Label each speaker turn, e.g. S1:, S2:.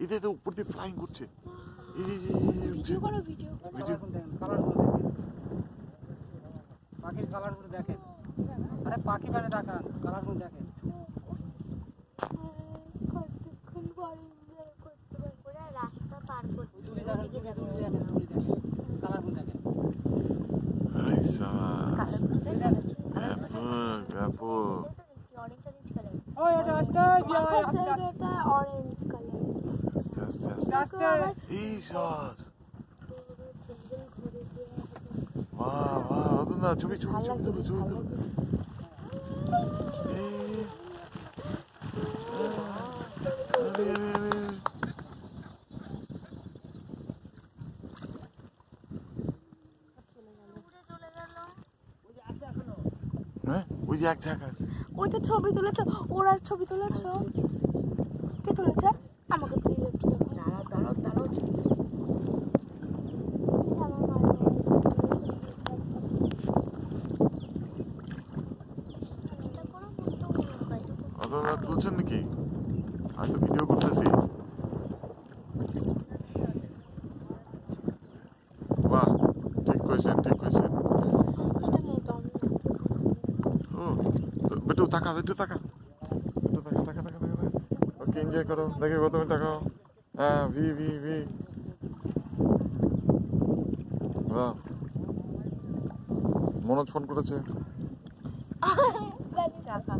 S1: এদের তো উপর দিয়ে ফ্লাইং করছে।
S2: ভিডিও করো, ভিডিও
S3: ভিডিও পাখির কালারগুলো দেখেন। আরে পাখি মানে দেখান, কালারগুলো দেখেন।
S2: রাস্তা পার করতে
S3: তুলি দেখেন, কালারগুলো দেখেন।
S1: ব্যাপক।
S3: ওই এটা আস্তে
S2: এটা অরেঞ্জ কালার।
S1: আস্তে আস্তে আস্তে
S3: আস্তে
S1: এই সস। বাহ বাহ রতন দা ছবি ছবি ছবি তুলো ছবি তুলো। হ্যাঁ ওই যে এক জায়গা
S2: ওইটা ছবি তুলেছ, ওরা ছবি তুলেছ, কে তুলেছে? আমাকে প্লিজ একটু দেখো। দাঁড়াও দাঁড়াও দাঁড়াও।
S1: রতন দা তুলছেন নাকি? আমি তো ভিডিও করতেছি। বাহ ঠিক কইছেন ঠিক কইছেন। বেটু তাকা বেটু তাকা বেটু তাকা তাকা তাকা তাকা ওকে এনজয় করো। দেখে গো তুমি তাকাও। হ্যাঁ ভি ভি ভি বাহ মনোজ ফোন করেছে।
S2: টাকা